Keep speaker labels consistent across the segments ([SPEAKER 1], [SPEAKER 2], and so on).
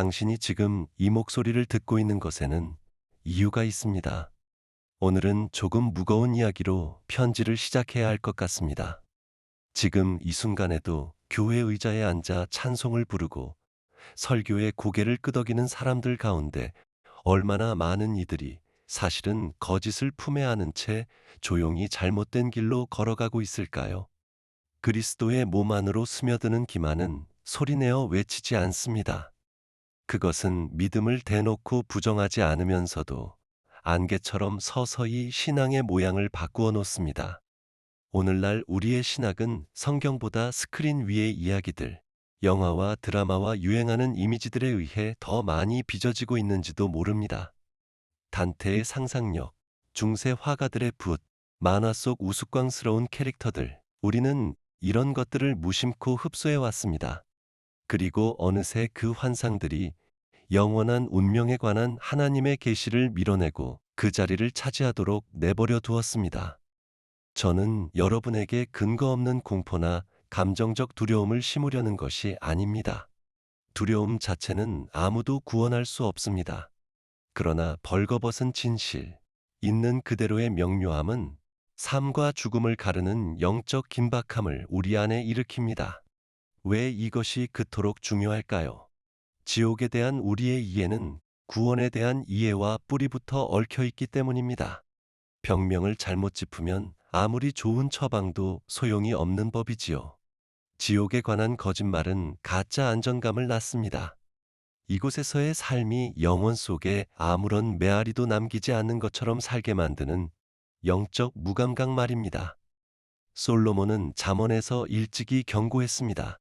[SPEAKER 1] 당신이 지금 이 목소리를 듣고 있는 것에는 이유가 있습니다. 오늘은 조금 무거운 이야기로 편지를 시작해야 할 것 같습니다. 지금 이 순간에도 교회 의자에 앉아 찬송을 부르고 설교에 고개를 끄덕이는 사람들 가운데 얼마나 많은 이들이 사실은 거짓을 품에 안은 채 조용히 잘못된 길로 걸어가고 있을까요? 그리스도의 몸 안으로 스며드는 기만은 소리내어 외치지 않습니다. 그것은 믿음을 대놓고 부정하지 않으면서도 안개처럼 서서히 신앙의 모양을 바꾸어 놓습니다. 오늘날 우리의 신학은 성경보다 스크린 위의 이야기들, 영화와 드라마와 유행하는 이미지들에 의해 더 많이 빚어지고 있는지도 모릅니다. 단테의 상상력, 중세 화가들의 붓, 만화 속 우스꽝스러운 캐릭터들, 우리는 이런 것들을 무심코 흡수해 왔습니다. 그리고 어느새 그 환상들이 영원한 운명에 관한 하나님의 계시를 밀어내고 그 자리를 차지하도록 내버려 두었습니다. 저는 여러분에게 근거 없는 공포나 감정적 두려움을 심으려는 것이 아닙니다. 두려움 자체는 아무도 구원할 수 없습니다. 그러나 벌거벗은 진실, 있는 그대로의 명료함은 삶과 죽음을 가르는 영적 긴박함을 우리 안에 일으킵니다. 왜 이것이 그토록 중요할까요? 지옥에 대한 우리의 이해는 구원에 대한 이해와 뿌리부터 얽혀 있기 때문입니다. 병명을 잘못 짚으면 아무리 좋은 처방도 소용이 없는 법이지요. 지옥에 관한 거짓말은 가짜 안정감을 낳습니다. 이곳에서의 삶이 영혼 속에 아무런 메아리도 남기지 않는 것처럼 살게 만드는 영적 무감각 말입니다. 솔로몬은 잠언에서 일찍이 경고했습니다.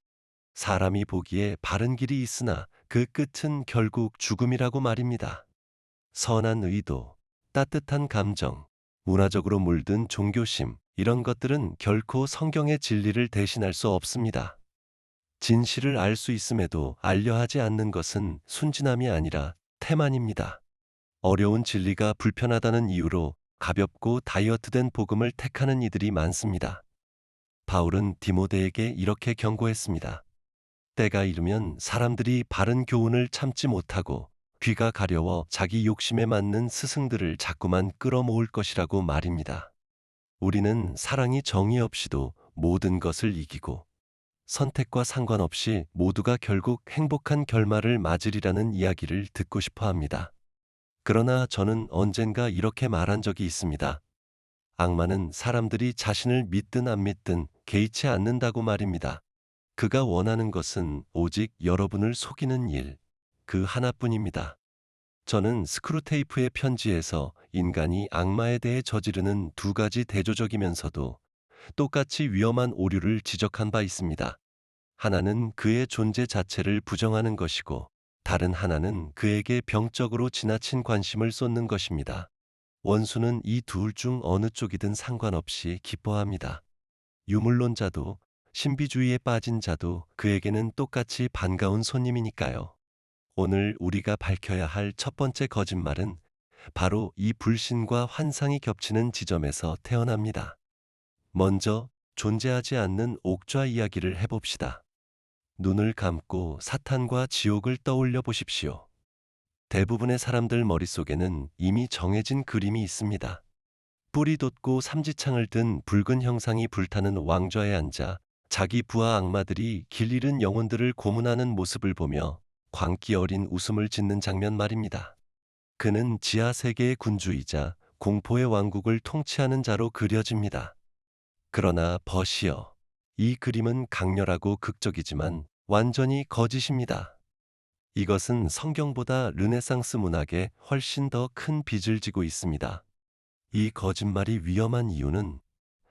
[SPEAKER 1] 사람이 보기에 바른 길이 있으나 그 끝은 결국 죽음이라고 말입니다. 선한 의도, 따뜻한 감정, 문화적으로 물든 종교심, 이런 것들은 결코 성경의 진리를 대신할 수 없습니다. 진실을 알 수 있음에도 알려 하지 않는 것은 순진함이 아니라 태만입니다. 어려운 진리가 불편하다는 이유로 가볍고 다이어트된 복음을 택하는 이들이 많습니다. 바울은 디모데에게 이렇게 경고했습니다. 때가 이르면 사람들이 바른 교훈을 참지 못하고 귀가 가려워 자기 욕심에 맞는 스승들을 자꾸만 끌어모을 것이라고 말입니다. 우리는 사랑이 정의 없이도 모든 것을 이기고 선택과 상관없이 모두가 결국 행복한 결말을 맞으리라는 이야기를 듣고 싶어 합니다. 그러나 저는 언젠가 이렇게 말한 적이 있습니다. 악마는 사람들이 자신을 믿든 안 믿든 개의치 않는다고 말입니다. 그가 원하는 것은 오직 여러분을 속이는 일, 그 하나뿐입니다. 저는 스크루테이프의 편지에서 인간이 악마에 대해 저지르는 두 가지 대조적이면서도 똑같이 위험한 오류를 지적한 바 있습니다. 하나는 그의 존재 자체를 부정하는 것이고 다른 하나는 그에게 병적으로 지나친 관심을 쏟는 것입니다. 원수는 이 둘 중 어느 쪽이든 상관없이 기뻐합니다. 유물론자도 신비주의에 빠진 자도 그에게는 똑같이 반가운 손님이니까요. 오늘 우리가 밝혀야 할 첫 번째 거짓말은 바로 이 불신과 환상이 겹치는 지점에서 태어납니다. 먼저 존재하지 않는 옥좌 이야기를 해봅시다. 눈을 감고 사탄과 지옥을 떠올려 보십시오. 대부분의 사람들 머릿속에는 이미 정해진 그림이 있습니다. 뿔이 돋고 삼지창을 든 붉은 형상이 불타는 왕좌에 앉아 자기 부하 악마들이 길 잃은 영혼들을 고문하는 모습을 보며 광기 어린 웃음을 짓는 장면 말입니다. 그는 지하 세계의 군주이자 공포의 왕국을 통치하는 자로 그려집니다. 그러나 벗이여, 이 그림은 강렬하고 극적이지만 완전히 거짓입니다. 이것은 성경보다 르네상스 문학에 훨씬 더 큰 빚을 지고 있습니다. 이 거짓말이 위험한 이유는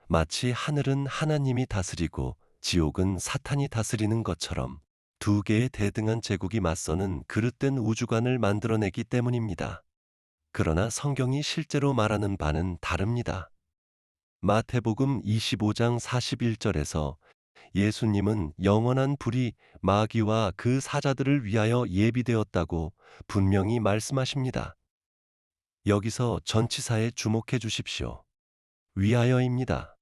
[SPEAKER 1] 마치 하늘은 하나님이 다스리고 지옥은 사탄이 다스리는 것처럼 두 개의 대등한 제국이 맞서는 그릇된 우주관을 만들어내기 때문입니다. 그러나 성경이 실제로 말하는 바는 다릅니다. 마태복음 25장 41절에서 예수님은 영원한 불이 마귀와 그 사자들을 위하여 예비되었다고 분명히 말씀하십니다. 여기서 전치사에 주목해 주십시오. 위하여입니다.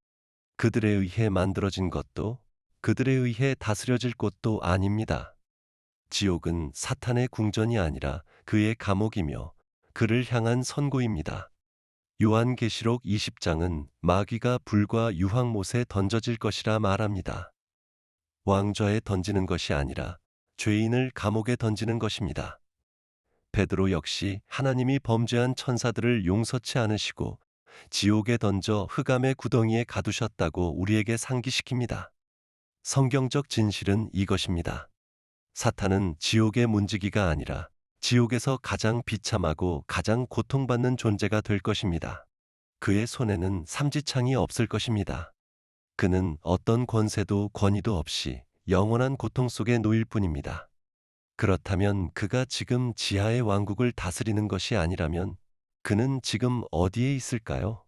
[SPEAKER 1] 그들에 의해 만들어진 것도 그들에 의해 다스려질 것도 아닙니다. 지옥은 사탄의 궁전이 아니라 그의 감옥이며 그를 향한 선고입니다. 요한계시록 20장은 마귀가 불과 유황못에 던져질 것이라 말합니다. 왕좌에 던지는 것이 아니라 죄인을 감옥에 던지는 것입니다. 베드로 역시 하나님이 범죄한 천사들을 용서치 않으시고 지옥에 던져 흑암의 구덩이에 가두셨다고 우리에게 상기시킵니다. 성경적 진실은 이것입니다. 사탄은 지옥의 문지기가 아니라 지옥에서 가장 비참하고 가장 고통받는 존재가 될 것입니다. 그의 손에는 삼지창이 없을 것입니다. 그는 어떤 권세도 권위도 없이 영원한 고통 속에 놓일 뿐입니다. 그렇다면 그가 지금 지하의 왕국을 다스리는 것이 아니라면 그는 지금 어디에 있을까요?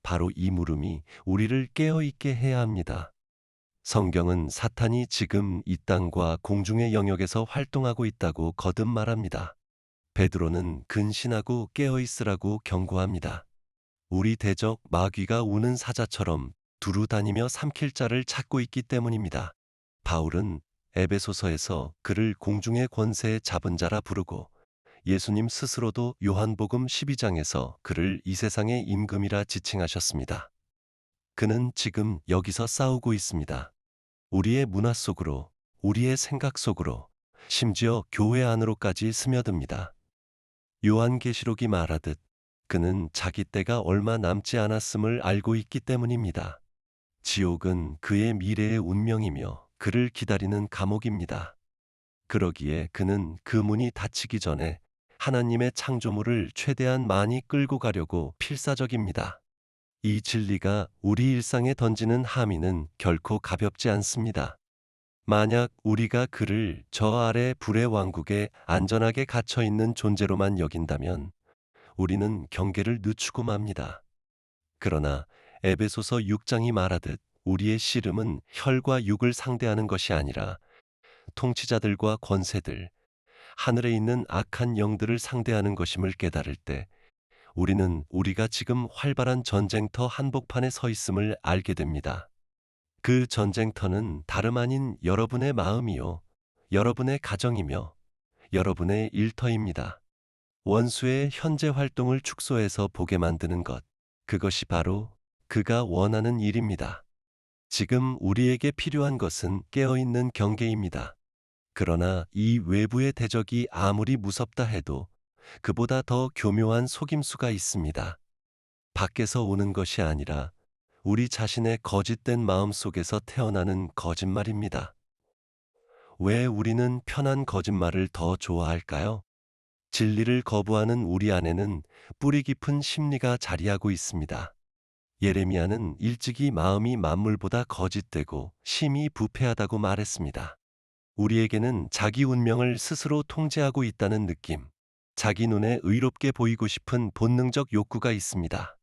[SPEAKER 1] 바로 이 물음이 우리를 깨어있게 해야 합니다. 성경은 사탄이 지금 이 땅과 공중의 영역에서 활동하고 있다고 거듭 말합니다. 베드로는 근신하고 깨어있으라고 경고합니다. 우리 대적 마귀가 우는 사자처럼 두루 다니며 삼킬 자를 찾고 있기 때문입니다. 바울은 에베소서에서 그를 공중의 권세에 잡은 자라 부르고 예수님 스스로도 요한복음 12장에서 그를 이 세상의 임금이라 지칭하셨습니다. 그는 지금 여기서 싸우고 있습니다. 우리의 문화 속으로, 우리의 생각 속으로, 심지어 교회 안으로까지 스며듭니다. 요한계시록이 말하듯 그는 자기 때가 얼마 남지 않았음을 알고 있기 때문입니다. 지옥은 그의 미래의 운명이며 그를 기다리는 감옥입니다. 그러기에 그는 그 문이 닫히기 전에 하나님의 창조물을 최대한 많이 끌고 가려고 필사적입니다. 이 진리가 우리 일상에 던지는 함의는 결코 가볍지 않습니다. 만약 우리가 그를 저 아래 불의 왕국에 안전하게 갇혀 있는 존재로만 여긴다면 우리는 경계를 늦추고 맙니다. 그러나 에베소서 6장이 말하듯 우리의 씨름은 혈과 육을 상대하는 것이 아니라 통치자들과 권세들, 하늘에 있는 악한 영들을 상대하는 것임을 깨달을 때 우리는 우리가 지금 활발한 전쟁터 한복판에 서 있음을 알게 됩니다. 그 전쟁터는 다름 아닌 여러분의 마음이요, 여러분의 가정이며 여러분의 일터입니다. 원수의 현재 활동을 축소해서 보게 만드는 것, 그것이 바로 그가 원하는 일입니다. 지금 우리에게 필요한 것은 깨어있는 경계입니다. 그러나 이 외부의 대적이 아무리 무섭다 해도 그보다 더 교묘한 속임수가 있습니다. 밖에서 오는 것이 아니라 우리 자신의 거짓된 마음 속에서 태어나는 거짓말입니다. 왜 우리는 편한 거짓말을 더 좋아할까요? 진리를 거부하는 우리 안에는 뿌리 깊은 심리가 자리하고 있습니다. 예레미야는 일찍이 마음이 만물보다 거짓되고 심히 부패하다고 말했습니다. 우리에게는 자기 운명을 스스로 통제하고 있다는 느낌, 자기 눈에 의롭게 보이고 싶은 본능적 욕구가 있습니다.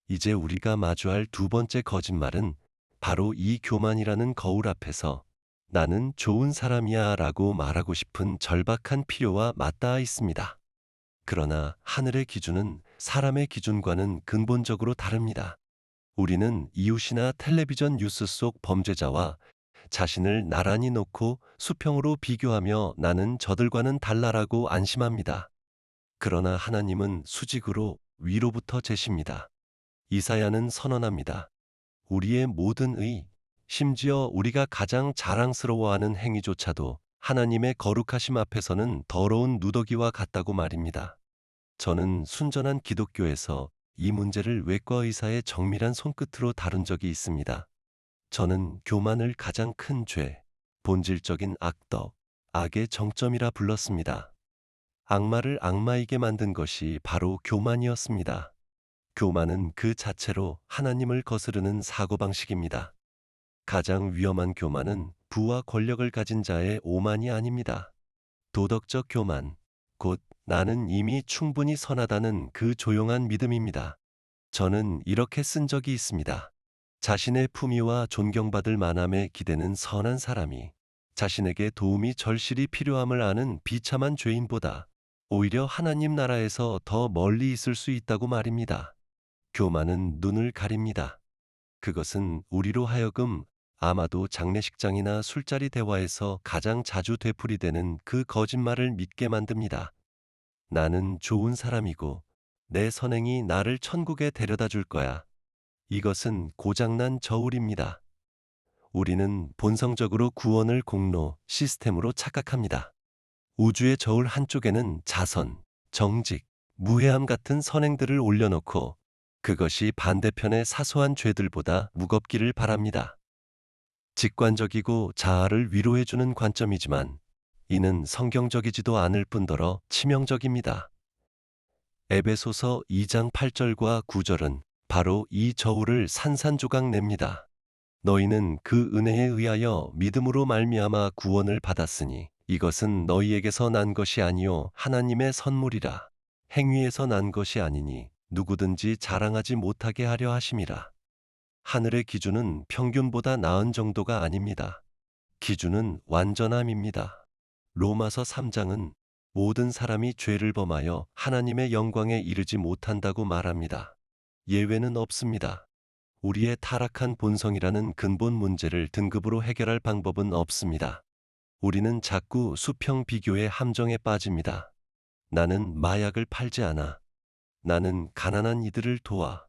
[SPEAKER 1] 이제 우리가 마주할 두 번째 거짓말은 바로 이 교만이라는 거울 앞에서 나는 좋은 사람이야 라고 말하고 싶은 절박한 필요와 맞닿아 있습니다. 그러나 하늘의 기준은 사람의 기준과는 근본적으로 다릅니다. 우리는 이웃이나 텔레비전 뉴스 속 범죄자와 자신을 나란히 놓고 수평으로 비교하며 나는 저들과는 달라라고 안심합니다. 그러나 하나님은 수직으로 위로부터 재십니다. 이사야는 선언합니다. 우리의 모든 의, 심지어 우리가 가장 자랑스러워하는 행위조차도 하나님의 거룩하심 앞에서는 더러운 누더기와 같다고 말입니다. 저는 순전한 기독교에서 이 문제를 외과 의사의 정밀한 손끝으로 다룬 적이 있습니다. 저는 교만을 가장 큰 죄, 본질적인 악덕, 악의 정점이라 불렀습니다. 악마를 악마이게 만든 것이 바로 교만이었습니다. 교만은 그 자체로 하나님을 거스르는 사고방식입니다. 가장 위험한 교만은 부와 권력을 가진 자의 오만이 아닙니다. 도덕적 교만, 곧 나는 이미 충분히 선하다는 그 조용한 믿음입니다. 저는 이렇게 쓴 적이 있습니다. 자신의 품위와 존경받을 만함에 기대는 선한 사람이 자신에게 도움이 절실히 필요함을 아는 비참한 죄인보다 오히려 하나님 나라에서 더 멀리 있을 수 있다고 말입니다. 교만은 눈을 가립니다. 그것은 우리로 하여금 아마도 장례식장이나 술자리 대화에서 가장 자주 되풀이되는 그 거짓말을 믿게 만듭니다. 나는 좋은 사람이고 내 선행이 나를 천국에 데려다 줄 거야. 이것은 고장난 저울입니다. 우리는 본성적으로 구원을 공로, 시스템으로 착각합니다. 우주의 저울 한쪽에는 자선, 정직, 무해함 같은 선행들을 올려놓고 그것이 반대편의 사소한 죄들보다 무겁기를 바랍니다. 직관적이고 자아를 위로해주는 관점이지만 이는 성경적이지도 않을 뿐더러 치명적입니다. 에베소서 2장 8절과 9절은 바로 이 저울을 산산조각 냅니다. 너희는 그 은혜에 의하여 믿음으로 말미암아 구원을 받았으니 이것은 너희에게서 난 것이 아니요 하나님의 선물이라. 행위에서 난 것이 아니니 누구든지 자랑하지 못하게 하려 하심이라. 하늘의 기준은 평균보다 나은 정도가 아닙니다. 기준은 완전함입니다. 로마서 3장은 모든 사람이 죄를 범하여 하나님의 영광에 이르지 못한다고 말합니다. 예외는 없습니다. 우리의 타락한 본성이라는 근본 문제를 등급으로 해결할 방법은 없습니다. 우리는 자꾸 수평 비교의 함정에 빠집니다. 나는 마약을 팔지 않아. 나는 가난한 이들을 도와.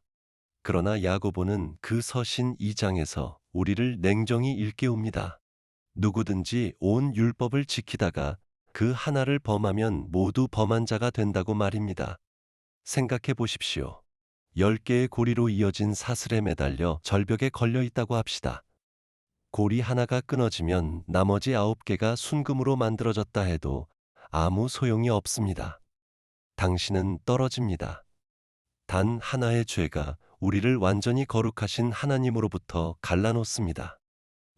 [SPEAKER 1] 그러나 야고보는 그 서신 2장에서 우리를 냉정히 일깨웁니다. 누구든지 온 율법을 지키다가 그 하나를 범하면 모두 범한 자가 된다고 말입니다. 생각해 보십시오. 10개의 고리로 이어진 사슬에 매달려 절벽에 걸려 있다고 합시다. 고리 하나가 끊어지면 나머지 9개가 순금으로 만들어졌다 해도 아무 소용이 없습니다. 당신은 떨어집니다. 단 하나의 죄가 우리를 완전히 거룩하신 하나님으로부터 갈라놓습니다.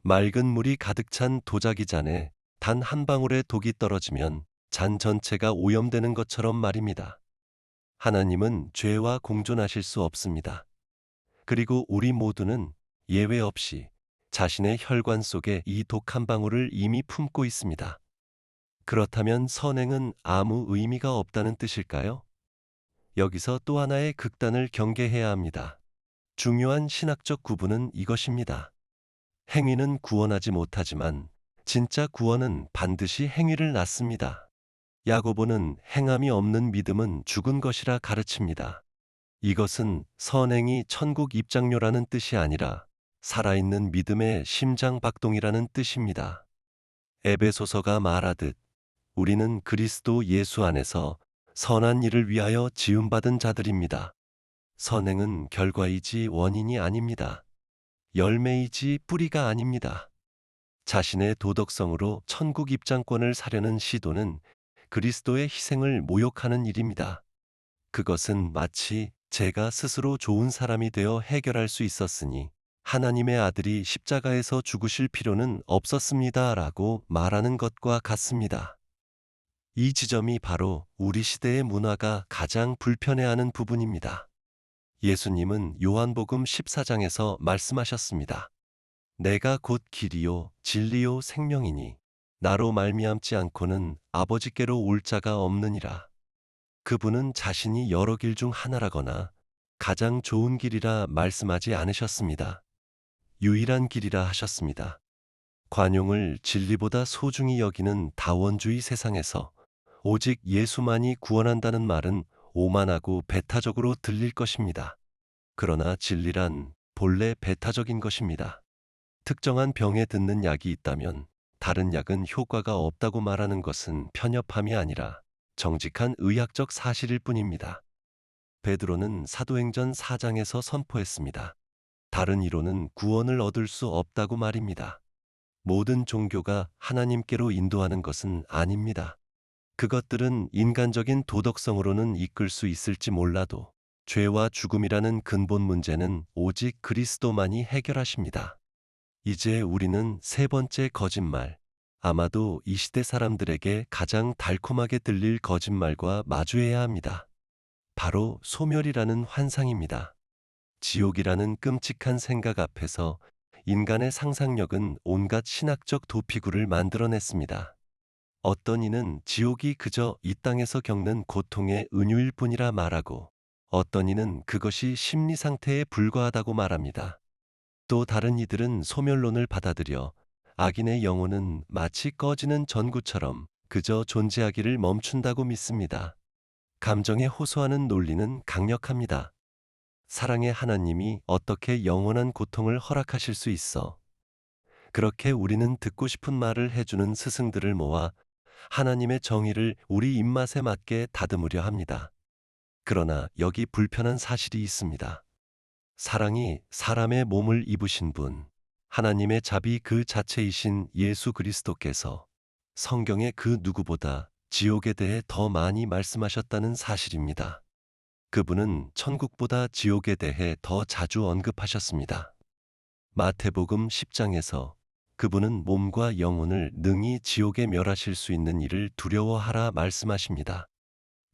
[SPEAKER 1] 맑은 물이 가득 찬 도자기 잔에 단 한 방울의 독이 떨어지면 잔 전체가 오염되는 것처럼 말입니다. 하나님은 죄와 공존하실 수 없습니다. 그리고 우리 모두는 예외 없이 자신의 혈관 속에 이 독 한 방울을 이미 품고 있습니다. 그렇다면 선행은 아무 의미가 없다는 뜻일까요? 여기서 또 하나의 극단을 경계해야 합니다. 중요한 신학적 구분은 이것입니다. 행위는 구원하지 못하지만 진짜 구원은 반드시 행위를 낳습니다. 야고보는 행함이 없는 믿음은 죽은 것이라 가르칩니다. 이것은 선행이 천국 입장료라는 뜻이 아니라 살아있는 믿음의 심장박동이라는 뜻입니다. 에베소서가 말하듯 우리는 그리스도 예수 안에서 선한 일을 위하여 지음받은 자들입니다. 선행은 결과이지 원인이 아닙니다. 열매이지 뿌리가 아닙니다. 자신의 도덕성으로 천국 입장권을 사려는 시도는 그리스도의 희생을 모욕하는 일입니다. 그것은 마치 제가 스스로 좋은 사람이 되어 해결할 수 있었으니 하나님의 아들이 십자가에서 죽으실 필요는 없었습니다 라고 말하는 것과 같습니다. 이 지점이 바로 우리 시대의 문화가 가장 불편해하는 부분입니다. 예수님은 요한복음 14장에서 말씀하셨습니다. 내가 곧 길이요 진리요 생명이니 나로 말미암지 않고는 아버지께로 올 자가 없느니라. 그분은 자신이 여러 길 중 하나라거나 가장 좋은 길이라 말씀하지 않으셨습니다. 유일한 길이라 하셨습니다. 관용을 진리보다 소중히 여기는 다원주의 세상에서 오직 예수만이 구원한다는 말은 오만하고 배타적으로 들릴 것입니다. 그러나 진리란 본래 배타적인 것입니다. 특정한 병에 듣는 약이 있다면 다른 약은 효과가 없다고 말하는 것은 편협함이 아니라 정직한 의학적 사실일 뿐입니다. 베드로는 사도행전 4장에서 선포했습니다. 다른 이로는 구원을 얻을 수 없다고 말입니다. 모든 종교가 하나님께로 인도하는 것은 아닙니다. 그것들은 인간적인 도덕성으로는 이끌 수 있을지 몰라도 죄와 죽음이라는 근본 문제는 오직 그리스도만이 해결하십니다. 이제 우리는 세 번째 거짓말, 아마도 이 시대 사람들에게 가장 달콤하게 들릴 거짓말과 마주해야 합니다. 바로 소멸이라는 환상입니다. 지옥이라는 끔찍한 생각 앞에서 인간의 상상력은 온갖 신학적 도피구를 만들어냈습니다. 어떤 이는 지옥이 그저 이 땅에서 겪는 고통의 은유일 뿐이라 말하고 어떤 이는 그것이 심리 상태에 불과하다고 말합니다. 또 다른 이들은 소멸론을 받아들여 악인의 영혼은 마치 꺼지는 전구처럼 그저 존재하기를 멈춘다고 믿습니다. 감정에 호소하는 논리는 강력합니다. 사랑의 하나님이 어떻게 영원한 고통을 허락하실 수 있어? 그렇게 우리는 듣고 싶은 말을 해주는 스승들을 모아 하나님의 정의를 우리 입맛에 맞게 다듬으려 합니다. 그러나 여기 불편한 사실이 있습니다. 사랑이 사람의 몸을 입으신 분, 하나님의 자비 그 자체이신 예수 그리스도께서 성경의 그 누구보다 지옥에 대해 더 많이 말씀하셨다는 사실입니다. 그분은 천국보다 지옥에 대해 더 자주 언급하셨습니다. 마태복음 10장에서 그분은 몸과 영혼을 능히 지옥에 멸하실 수 있는 일을 두려워하라 말씀하십니다.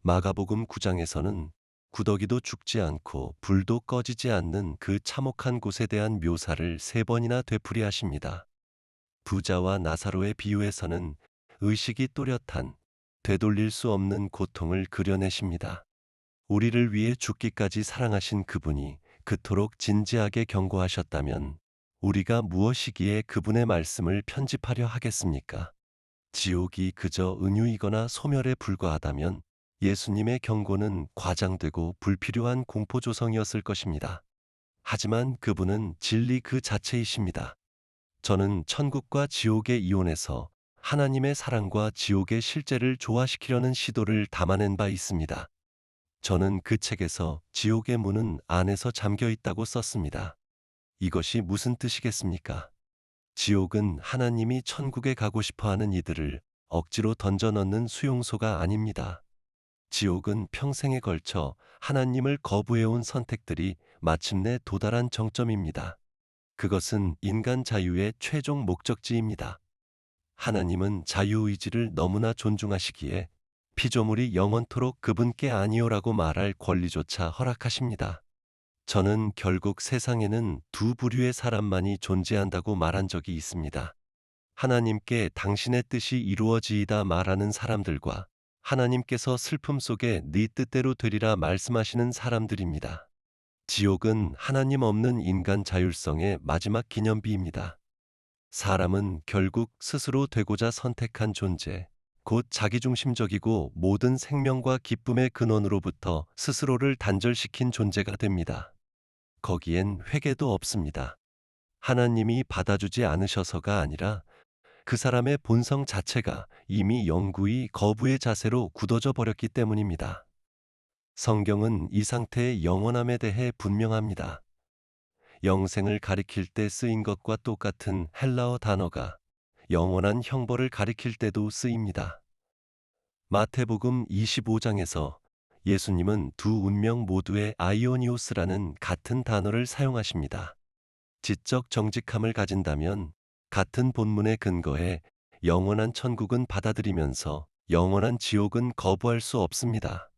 [SPEAKER 1] 마가복음 9장에서는 구더기도 죽지 않고 불도 꺼지지 않는 그 참혹한 곳에 대한 묘사를 3번이나 되풀이하십니다. 부자와 나사로의 비유에서는 의식이 또렷한 되돌릴 수 없는 고통을 그려내십니다. 우리를 위해 죽기까지 사랑하신 그분이 그토록 진지하게 경고하셨다면 우리가 무엇이기에 그분의 말씀을 편집하려 하겠습니까? 지옥이 그저 은유이거나 소멸에 불과하다면 예수님의 경고는 과장되고 불필요한 공포조성이었을 것입니다. 하지만 그분은 진리 그 자체이십니다. 저는 천국과 지옥의 이혼에서 하나님의 사랑과 지옥의 실제를 조화시키려는 시도를 담아낸 바 있습니다. 저는 그 책에서 지옥의 문은 안에서 잠겨 있다고 썼습니다. 이것이 무슨 뜻이겠습니까? 지옥은 하나님이 천국에 가고 싶어 하는 이들을 억지로 던져 넣는 수용소가 아닙니다. 지옥은 평생에 걸쳐 하나님을 거부해온 선택들이 마침내 도달한 정점입니다. 그것은 인간 자유의 최종 목적지입니다. 하나님은 자유의지를 너무나 존중하시기에 피조물이 영원토록 그분께 아니오라고 말할 권리조차 허락하십니다. 저는 결국 세상에는 두 부류의 사람만이 존재한다고 말한 적이 있습니다. 하나님께 당신의 뜻이 이루어지이다 말하는 사람들과 하나님께서 슬픔 속에 네 뜻대로 되리라 말씀하시는 사람들입니다. 지옥은 하나님 없는 인간 자율성의 마지막 기념비입니다. 사람은 결국 스스로 되고자 선택한 존재, 곧 자기중심적이고 모든 생명과 기쁨의 근원으로부터 스스로를 단절시킨 존재가 됩니다. 거기엔 회개도 없습니다. 하나님이 받아주지 않으셔서가 아니라 그 사람의 본성 자체가 이미 영구히 거부의 자세로 굳어져 버렸기 때문입니다. 성경은 이 상태의 영원함에 대해 분명합니다. 영생을 가리킬 때 쓰인 것과 똑같은 헬라어 단어가 영원한 형벌을 가리킬 때도 쓰입니다. 마태복음 25장에서 예수님은 두 운명 모두의 아이오니오스라는 같은 단어를 사용하십니다. 지적 정직함을 가진다면 같은 본문의 근거에 영원한 천국은 받아들이면서 영원한 지옥은 거부할 수 없습니다.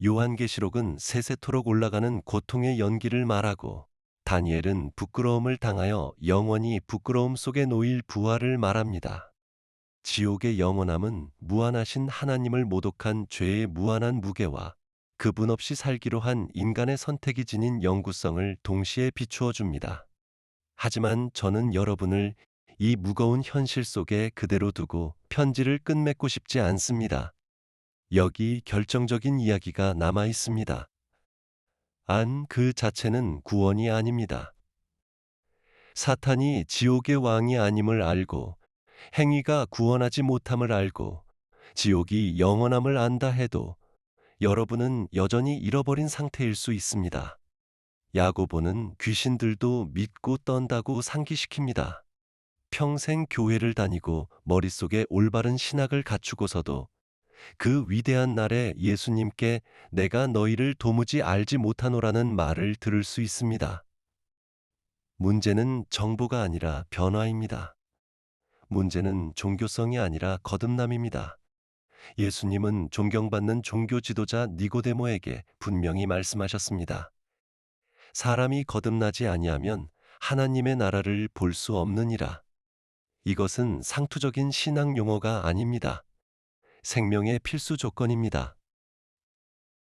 [SPEAKER 1] 요한계시록은 세세토록 올라가는 고통의 연기를 말하고 다니엘은 부끄러움을 당하여 영원히 부끄러움 속에 놓일 부활을 말합니다. 지옥의 영원함은 무한하신 하나님을 모독한 죄의 무한한 무게와 그분 없이 살기로 한 인간의 선택이 지닌 영구성을 동시에 비추어 줍니다. 하지만 저는 여러분을 이 무거운 현실 속에 그대로 두고 편지를 끝맺고 싶지 않습니다. 여기 결정적인 이야기가 남아 있습니다. 그 자체는 구원이 아닙니다. 사탄이 지옥의 왕이 아님을 알고 행위가 구원하지 못함을 알고 지옥이 영원함을 안다 해도 여러분은 여전히 잃어버린 상태일 수 있습니다. 야고보는 귀신들도 믿고 떤다고 상기시킵니다. 평생 교회를 다니고 머릿속에 올바른 신학을 갖추고서도 그 위대한 날에 예수님께 내가 너희를 도무지 알지 못하노라는 말을 들을 수 있습니다. 문제는 정보가 아니라 변화입니다. 문제는 종교성이 아니라 거듭남입니다. 예수님은 존경받는 종교 지도자 니고데모에게 분명히 말씀하셨습니다. 사람이 거듭나지 아니하면 하나님의 나라를 볼 수 없느니라. 이것은 상투적인 신앙 용어가 아닙니다. 생명의 필수 조건입니다.